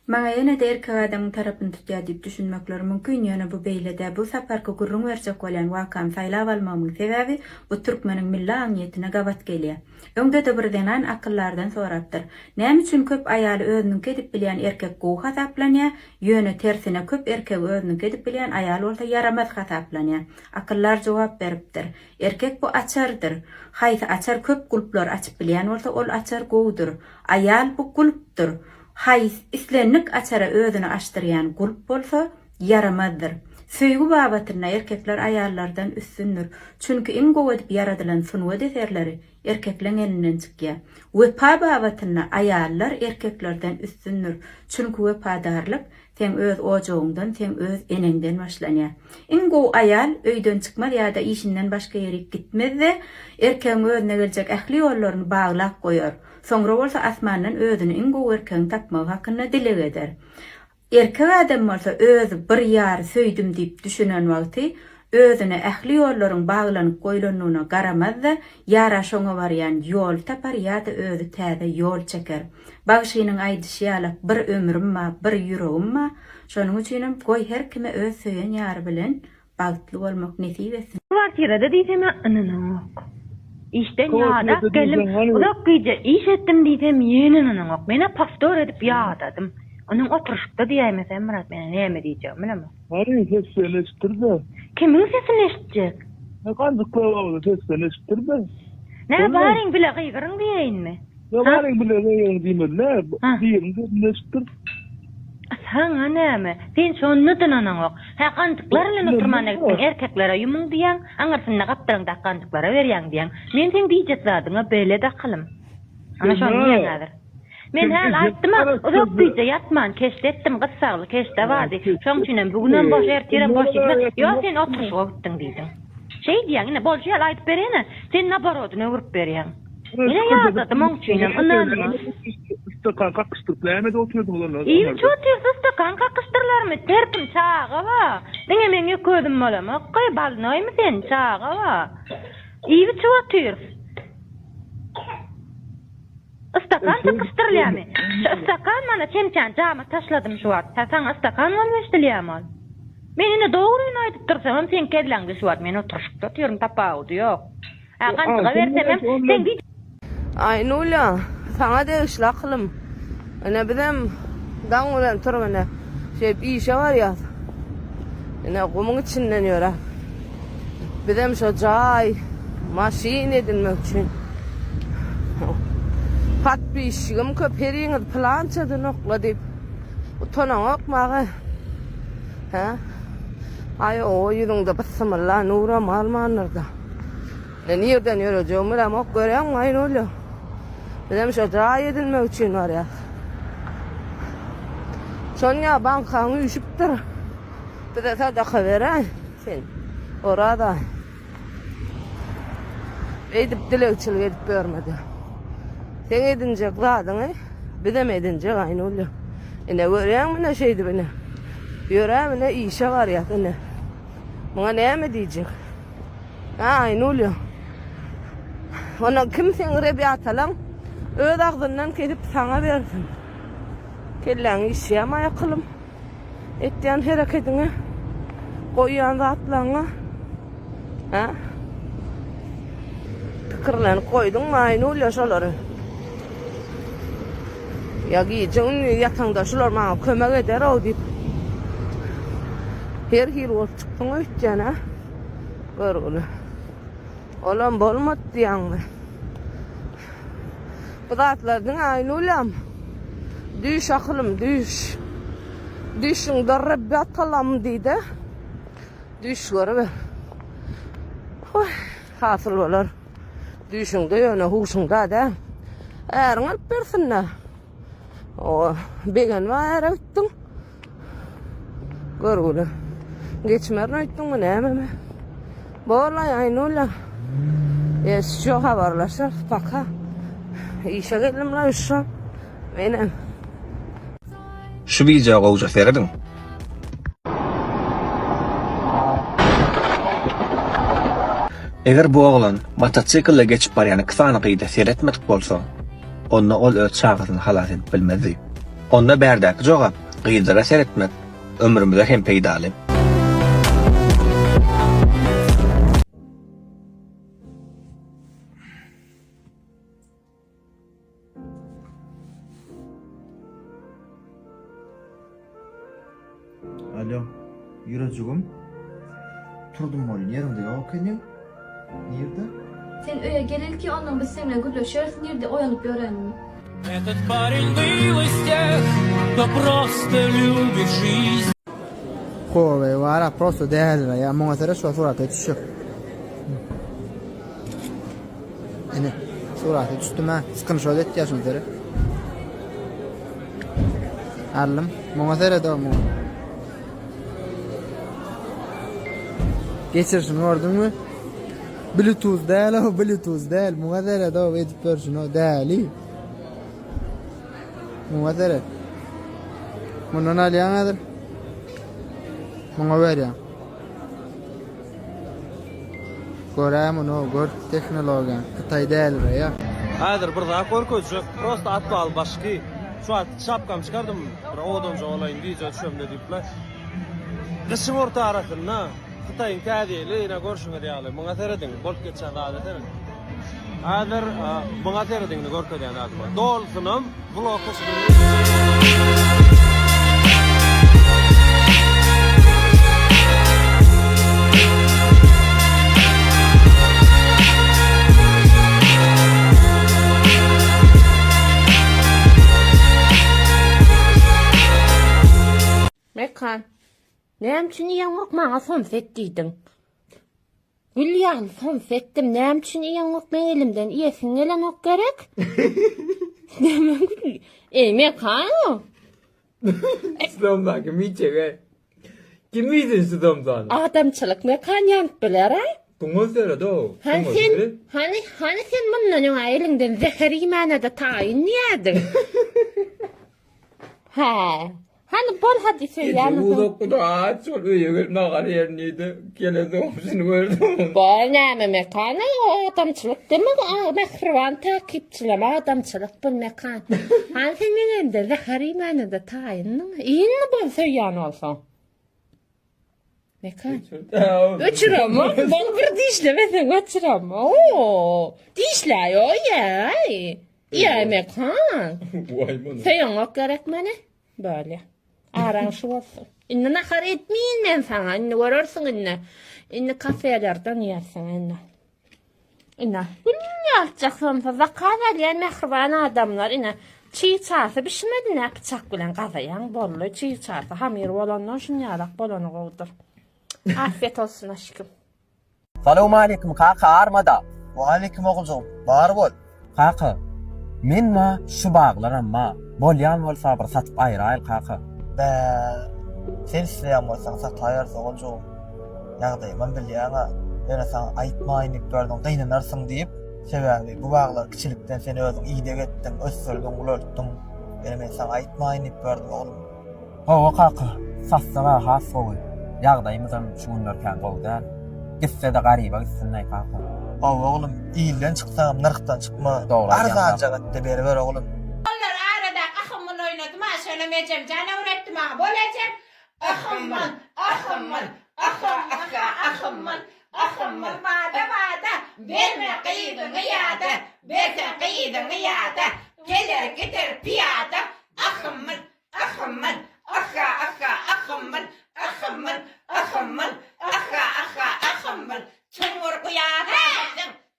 Maňa ýene de erkek adamyň tarabyny tutýar diýip düşünmekler mümkin. Ýöne bu beýlede bu saparky gurrun berjek bolan wakam saýlap almamyň sebäbi bu türkmeniň milli aňytine gabat gelýär. Öňde de birden akyllardan sorapdyr. Näme üçin köp aýaly özüniň kedip bilýän erkek gowy hasaplanýar, ýöne tersine köp erkek özüniň kedip bilýän aýal bolsa yaramaz hasaplanýar. Akyllar jogap beripdir. Erkek bu açardyr. Haýsy açar köp gulplar açyp bilýän bolsa ol açar gowudyr. Aýal bu gulpdyr. Haýs islenlik açara özüni açdyrýan gulp bolsa yaramazdyr. Söýgü babatyna erkekler aýallardan üstündir. Çünki iň gowy edip yaradylan sunuwa deserleri erkeklerin elinden çykýar. Wepa babatyna aýallar erkeklerden üstündir. Çünki wepadarlyk sen öz ojagyňdan, sen öz enengden başlanýar. Iň gowy aýal öýden çykmaz ýa-da işinden başga ýere gitmezde erkegiň özüne geljek ähli ýollaryny baglap goýar. Soňra bolsa asmandan özüni iň gowy erkegiň tapmak hakyna dilek eder. Erkek adam bolsa özü bir ýary söýdüm diýip düşünen wagty özüne ähli ýollaryň baglanyp goýulanyna garamazda ýara şoňa barýan ýol tapar ýa-da özü täze ýol çeker. Bagşynyň aýdyşy ýalap bir ömrüm ma, bir ýüregim ma, şonuň üçin goý her kime öz söýen ýary bilen bagtly bolmak nesip etsin. Kwartirada diýsem ananok. İşten ýada gelim, uzak gije iş etdim diýsem ýene ananok. Mene pastor edip ýadadım. Onun oturuşda diýmesem Murat mene näme diýjek bilemmi? Hadi sesini eşittirdi. Kimin sesini eşitjek? Ne kandı kulağı sesini eşittirdi. Ne baryň bile gygyryň diýinmi? Ne baryň bile gygyryň diýmeli. Diýiňde eşittir. Sen näme? Sen şonnudan ananok. Ha kandıklar bilen oturmana gittin erkeklere ýumyň diýen, aňarsyna gapdyryň da kandıklara berýän diýen. Men sen diýjek zadyňa bele de kylym. Ana şonu diýen häzir. Men hal aýtdym, uzak diýje ýatman, keşdetdim, gysagly keşde bardy. Şoň üçin bugünden boş ertirem boş gitme. Ýa sen oturuşga gitdiň diýdim. Şey diýen, ine bolşy hal aýdyp berene, sen nabarodyny öwürip berýän. Ine ýazadym oň üçin, anladym. Stakan kakıştırıp lämede oturdum ulan. İyi çoğutuyorsa stakan kakıştırlarımı terpim çağa va. Dine men ýöködüm bolam. Okkay balnoymy sen çağa va. İyi çoğutuyorsa. Stakan kakıştırlyamy. Stakan mana çemçan jama taşladım şu wagt. Tasan stakan bolmaşdylýam. Men ine dogryny aýdyp dursam sen kedleňdi şu wagt. Men oturuşyp tutýarym tapawdy ýok. Agantyga bersem sen diýip Aynula, sana da ışlakılım. Ana bizim dan ulan turmana şey işe var ya. Ana kumun içinden yora. Bizim şu cay maşin edinmek için. Pat bir işim köpeğin plançadı nokla deyip utonan okmağı. Ha? Ay o yürüngde basımla nura malmanırda. Ne nereden yürüyeceğim ben ok gören Aynula. Bizim şu cay edilmek için var ya. Sonya bankanı üşüptür. Bir de sadaka veren sen orada. Edip dilekçilik edip görmedi. Sen edince kladın bir de mi edince aynı oluyor. Ne gören mi ne şeydi beni. Gören mi ne işe var ya ne. Bana ne mi diyecek. Aynı oluyor. Ona kim sen rebi atalan. Öz ağzından kedip sana versin. Kelleğini işe yapmaya kılım. Ettiğin hareketini. Koyuyan zatlarına. Ha? Tıkırlarını koydun mu aynı oluyor şoları. Ya giyeceğin yatağında şolar bana kömek eder o deyip. Her yıl olup çıktın öteceğine. Gör onu. Olan bolmadı diyen mi? Bu zatlardan aynı olam. Düş akılım düş. Düşün de Rabbi atalam deydi. Düş görüver. Hasıl olur. Düşün de yöne huşun da da. Eğerin alıp versinler. O begen var öttün. Gör onu. Geçmerin öttün mü ne mi? Bu olay aynı olam. Şu haberleşir baka. İşe geldim la uşam. Benim. Şu biýje gowja serediň. Eger bu oglan mototsiklle geçip barýany kysany gyýda seretmedik bolsa, onda ol öz çağasyny halas edip bilmezdi. Onda berdäki jogap, gyzyra seretmek, ömrümüze hem peýdaly. Alo, yürücüğüm. Turdum molun yerinde yok enim. Nerede? Sen öyle gelil ki ondan biz seninle gülüşürüz. Nerede oyanıp görelim. Этот парень был из тех, кто просто любит жизнь. Joder, vara prosto değerli ya. Muhatara şu suratı düşük. Ene, suratı düştü mü? Screenshot et yaşın tere. Alım, muhatara da mu. Geçirsin gördün mü? Bluetooth değil o, Bluetooth değil. Muhatara da edip görsün o değil. Muhatara. Bunun aliyan adır. Muna ver ya. Görəm onu, gör teknologiya. Kıtay değildir ya. Hadir bir daha korkucu. Prosta atma al başki. Şu an şapkam çıkardım. Bir odunca olayım diye düşüyorum dedikler. Dışım orta arasında. Kıtayın kâdiyle yine görüşün diyelim. Buna teredin. Bolup geçen daha da teredin. Hadir buna teredin görkü diyen atma. Dolsunum. Blokusunu. Mekan, näme ýaňok maňa son setdiň? Gülýan son setdim, näme üçin ýaňok men elimden iýesiň gelen ok gerek? Näme gül? Mekan. Stomdaki miçege. Kimiydi stomdan? Adamçylyk mekan ýanyp biler ha? Tuňa sere do. Hani sen mundan ýa elinden zehir ýemänede taýyn ýerdin. Ha. Hani bol hadi söyleyeyim. Uzak da aç oluyor. Ne kadar yerniydi. Geldim seni gördüm. Bol näme mekanı o adamçılık demek. Mehriban takipçileme adamçılık bu mekan. Hani senin de zaharimanı da tayin. İyi mi bol söyleyen olsa? Mekan. Öçürüm. Bol bir dişlemesen öçürüm. Oo. Dişler o ya. Ya mekan. Söyleyen o gerek mene. Böyle. Aran şu olsun. İnne nahar etmeyin men sana. İnne görürsün inne. İnne kafelerden yersin inne. İnne. İnne alacaksın. Zakana diyen mehriban adamlar inne. Çiğ çarşı pişmedi ne bıçak bilen kazayan bollu çiğ çarşı. Hamir olandan şunu yalak bolonu kovdur. Afiyet olsun aşkım. Salamu aleyküm kaka armada. Wa aleyküm oğulcuğum. Bar bol. Kaka. Men ma şu bağlar amma. Bolyan bolsa bir satıp ayrayl kaka. Sen işleyen bolsaň sat ayarsa oğulcuğum. Ýagdaý men bilýäňa. Ýöne saňa aýtmaýyn berdiň, gynanarsyň diýip. Sebäbi bu bağlar kiçilikden seni özüň iýde getdiň, ösdürdiň, ulartdyň. Ýöne men saňa aýtmaýyn berdim oğlum. O kaka. Sassaga has boly. Ýagdaýymyzam şu günlerken boldy. Gitse de garyba gitsinler kaka. Oğlum iýilden çyksam nyrkdan çykma. Arzanca gatda berber oğlum. Onlar arada ahımın oynadım ha söylemeyeceğim. Cana öğrettim ha. Bolacağım. Ahımın. Vada. Verme kıydığını yada. Verme kıydığını yada. Gelir gider piyada. Ahımın. Çumur kuyada.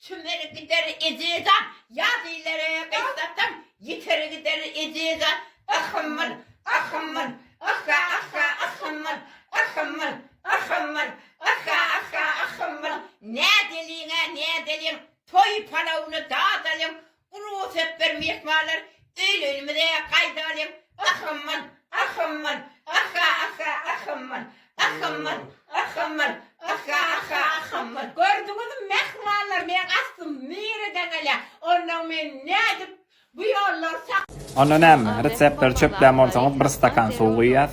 Tümleri gider izizan. Yaz ileri kıysattım. Yiteri gider izizan. Ahımın. Ne deliyine. Toy palavunu dağıtalım. Ulu sefer mihmalar. Ölümü de kaydalım. Ahımın. Gördünüz mü mehmanlar men astım nereden ala. Ondan men ne edip bu yollar sak. Onu näme? Reseptler çöpläm bolsaňyz bir stakan suw guýýas.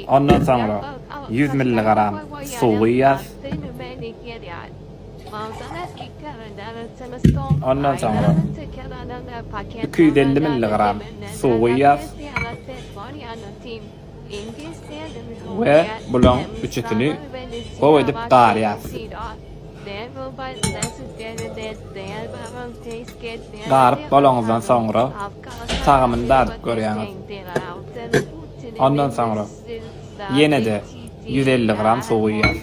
Ondan soňra 100 ml suw guýýas. Ondan sonra 250 milligram su koyýas ve bulan üçütünü o edip garýas. Garıp bolanyzdan soňra tagamyny dadyp görýäňiz. Ondan sonra ýene de 150 gram su koyýas.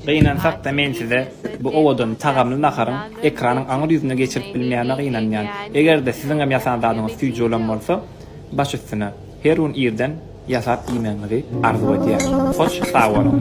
Gynansak da men size bu owadan tagamly naharyň ekranyň aňyr ýüzüne geçirip bilmeýärine gynanýan. Egerde siziň hem ýasandadyňyz süýji bolan bolsa, baş üstüne her gün ýerden ýasap ýemeňizi arzu edýär. Hoş sag bolun.